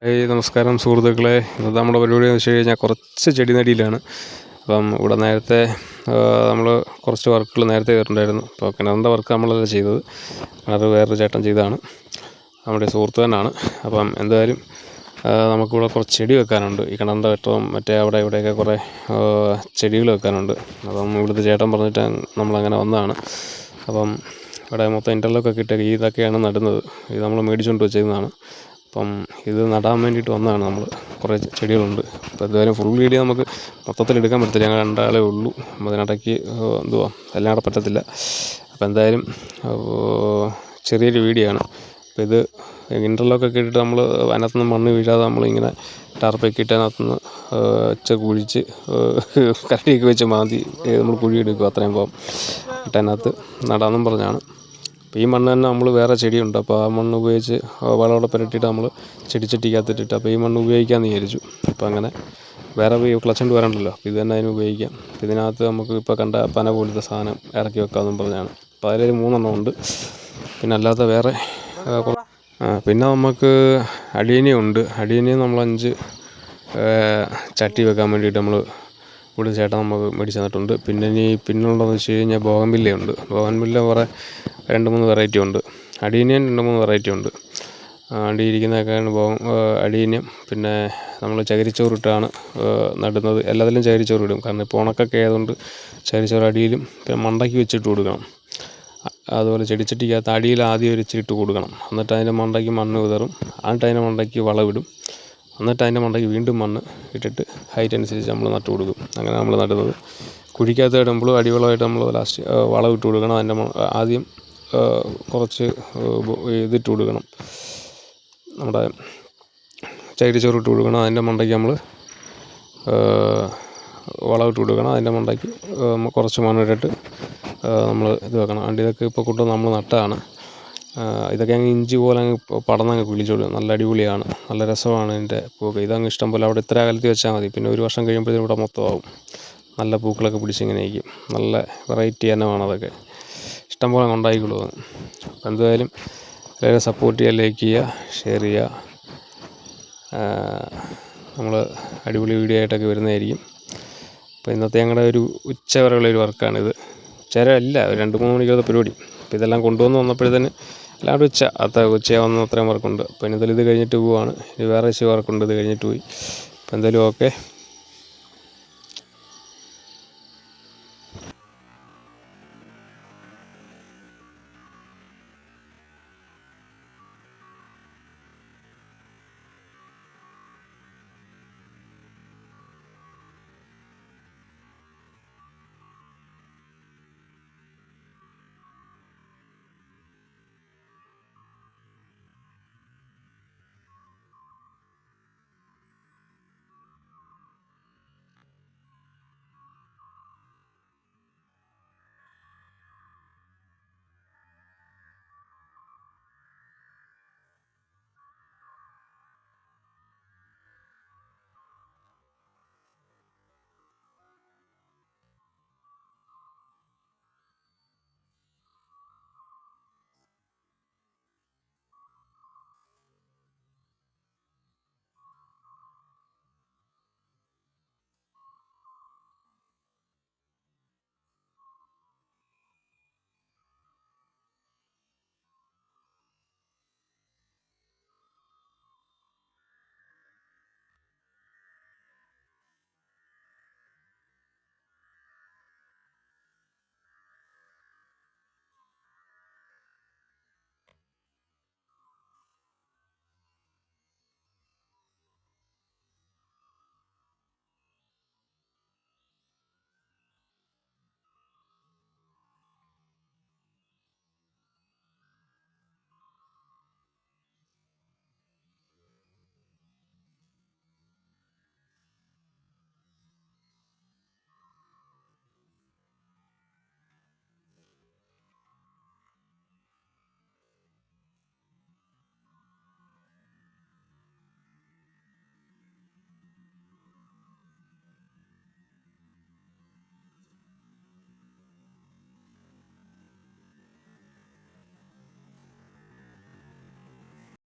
നമസ്കാരം സുഹൃത്തുക്കളെ. ഇന്നത്തെ നമ്മുടെ പരിപാടി എന്ന് വെച്ച് കഴിഞ്ഞാൽ കുറച്ച് ചെടി നടിയിലാണ്. അപ്പം ഇവിടെ നേരത്തെ നമ്മൾ കുറച്ച് വർക്കുകൾ നേരത്തെ ചെയ്തിട്ടുണ്ടായിരുന്നു. അപ്പോൾ കിണറിൻ്റെ വർക്ക് നമ്മളല്ല ചെയ്തത്, കിണർ വേറൊരു ചേട്ടൻ ചെയ്തതാണ്, നമ്മുടെ സുഹൃത്ത് തന്നെയാണ്. അപ്പം എന്തായാലും നമുക്കിവിടെ കുറച്ച് ചെടി വെക്കാനുണ്ട്. ഈ കിണറിൻ്റെ വെട്ടവും മറ്റേ അവിടെ ഇവിടെയൊക്കെ കുറേ ചെടികൾ വെക്കാനുണ്ട്. അപ്പം ഇവിടുത്തെ ചേട്ടൻ പറഞ്ഞിട്ട് നമ്മളങ്ങനെ വന്നതാണ്. അപ്പം ഇവിടെ മൊത്തം ഇൻ്റർലോക്കൊക്കെ ഇട്ട് ഇതൊക്കെയാണ് നടുന്നത്. ഇത് നമ്മൾ മേടിച്ചുകൊണ്ട് വെച്ചിരുന്നതാണ്. അപ്പം ഇത് നടാൻ വേണ്ടിയിട്ട് വന്നതാണ്. നമ്മൾ കുറേ ചെടികളുണ്ട്. അപ്പോൾ എന്തായാലും ഫുൾ വീഡിയോ നമുക്ക് മൊത്തത്തിൽ എടുക്കാൻ പറ്റത്തില്ല, ഞങ്ങൾ രണ്ടാളേ ഉള്ളൂ. അതിനിടയ്ക്ക് എല്ലാം കൂടെ പറ്റത്തില്ല. അപ്പോൾ എന്തായാലും ചെറിയൊരു വീഡിയോ ആണ്. അപ്പോൾ ഇത് ഇൻ്റർലോക്കൊക്കെ ഇട്ടിട്ട് നമ്മൾ അതിനകത്തുനിന്ന് മണ്ണ് വീഴാതെ നമ്മളിങ്ങനെ ടാർപ്പൊക്കെ ഇട്ട് അതിനകത്തുനിന്ന് കുഴിച്ച് കരടിയൊക്കെ വെച്ച് മാന്തി നമ്മൾ കുഴിയെടുക്കും. അത്രയും പോകാം ഇട്ട് അതിനകത്ത് നടാമെന്നും പറഞ്ഞാണ്. അപ്പോൾ ഈ മണ്ണ് തന്നെ നമ്മൾ വേറെ ചെടിയുണ്ട്, അപ്പോൾ ആ മണ്ണ് ഉപയോഗിച്ച് വളമോടെ പുരട്ടിയിട്ട് നമ്മൾ ചെടിച്ചട്ടിക്കകത്തിട്ടിട്ട് അപ്പോൾ ഈ മണ്ണ് ഉപയോഗിക്കാമെന്ന് വിചാരിച്ചു. അപ്പോൾ അങ്ങനെ വേറെ കിളച്ചുകൊണ്ട് വരണ്ടല്ലോ, അപ്പോൾ ഇത് തന്നെ അതിന് ഉപയോഗിക്കാം. ഇതിനകത്ത് നമുക്ക് ഇപ്പോൾ കണ്ട പന പോലത്തെ സാധനം ഇറക്കി വെക്കാമെന്നും പറഞ്ഞാണ്. അപ്പോൾ അതിലൊരു 3 എണ്ണം ഉണ്ട്. പിന്നെ അല്ലാത്ത വേറെ പിന്നെ നമുക്ക് അടീനിയുണ്ട്. അടീനിയം നമ്മൾ 5 ചട്ടി വെക്കാൻ വേണ്ടിയിട്ട് നമ്മൾ ഇവിടെ ചേട്ടൻ നമുക്ക് മേടിച്ച് തന്നിട്ടുണ്ട്. പിന്നെ പിന്നുള്ളതെന്ന് വെച്ച് കഴിഞ്ഞാൽ ബോഗൻവില്ലയുണ്ട്. ബോഗൻവില്ല കുറേ 2-3 വെറൈറ്റി ഉണ്ട്. അടീനിയം 2-3 വെറൈറ്റി ഉണ്ട്. അടിയിരിക്കുന്നതൊക്കെയാണ് അടീനിയം. പിന്നെ നമ്മൾ ചകിരിച്ചോറിട്ടാണ് നടുന്നത്. എല്ലാത്തിലും ചകിരിച്ചോറിടും, കാരണം ഇപ്പോൾ ഉണക്കൊക്കെ ആയതുകൊണ്ട് ചകിരിച്ചോറ് അടിയിലും പിന്നെ മണ്ടയ്ക്ക് വെച്ചിട്ട് കൊടുക്കണം. അതുപോലെ ചെടിച്ചട്ടിക്കകത്ത് അടിയിൽ ആദ്യം ഒരു ഇട്ട് കൊടുക്കണം. എന്നിട്ട് അതിൻ്റെ മണ്ടയ്ക്ക് മണ്ണ് വിതറും. എന്നിട്ട് അതിൻ്റെ മണ്ടയ്ക്ക് വളമിടും. എന്നിട്ട് അതിൻ്റെ മണ്ടയ്ക്ക് വീണ്ടും മണ്ണ് ഇട്ടിട്ട് ഹൈറ്റ് അനുസരിച്ച് നമ്മൾ നട്ട് കൊടുക്കും. അങ്ങനെ നമ്മൾ നടുന്നത്. കുഴിക്കകത്ത് ഇടുമ്പോൾ അടിവളമായിട്ട് നമ്മൾ ലാസ്റ്റ് വളം ഇട്ട് കൊടുക്കണം. അതിൻ്റെ ആദ്യം കുറച്ച് ഇതിട്ട് കൊടുക്കണം, നമ്മുടെ ചകിരിച്ചോറ് ഇട്ട് കൊടുക്കണം. അതിൻ്റെ മണ്ടയ്ക്ക് നമ്മൾ വളം ഇട്ട് കൊടുക്കണം. അതിൻ്റെ മണ്ടയ്ക്ക് കുറച്ച് മണ്ണിട്ടിട്ട് നമ്മൾ ഇത് വെക്കണം. ഇതൊക്കെ ഇപ്പോൾ കൊണ്ടുവന്ന് നമ്മൾ നട്ടതാണ്. ഇതൊക്കെ അങ്ങ് ഇഞ്ചി പോലെ അങ്ങ് പടർന്നങ്ങ് കിളിച്ചോളും. നല്ല അടിപൊളിയാണ്, നല്ല രസമാണ് ഇതിൻ്റെ പൂക്ക്. ഇതങ്ങ് ഇഷ്ടം പോലെ അവിടെ ഇത്ര അകലത്തിൽ വെച്ചാൽ മതി. പിന്നെ ഒരു വർഷം കഴിയുമ്പോഴത്തേനും ഇവിടെ മൊത്തമാവും. നല്ല പൂക്കളൊക്കെ പിടിച്ചിങ്ങനെ ഇരിക്കും. നല്ല വെറൈറ്റി ഇനമാണ് അതൊക്കെ. ഇഷ്ടം പോലെ ഉണ്ടായിക്കൊള്ളൂ. അപ്പോൾ എന്തായാലും എല്ലാവരും സപ്പോർട്ട് ചെയ്യുക, ലൈക്ക് ചെയ്യുക, ഷെയർ ചെയ്യുക. നമ്മൾ അടിപൊളി വീഡിയോ ആയിട്ടൊക്കെ വരുന്നതായിരിക്കും. അപ്പോൾ ഇന്നത്തെ ഞങ്ങളുടെ ഒരു ഉച്ചവരെയുള്ളൊരു വർക്കാണിത്. ഉച്ചവരെയല്ല, 2-3 മണിക്കുള്ള പരിപാടി. അപ്പോൾ ഇതെല്ലാം കൊണ്ടുവന്ന് വന്നപ്പോഴത്തേന് എല്ലാവരും ഉച്ചയാവുന്ന അത്രയും വർക്കുണ്ട്. അപ്പോൾ ഇന്നത്തെ ഇത് കഴിഞ്ഞിട്ട് പോവുകയാണ്. ഇനി വേറെ ഇച്ചിരി വർക്കുണ്ട്, ഇത് കഴിഞ്ഞിട്ട് പോയി. അപ്പോൾ എന്തായാലും ഓക്കെ.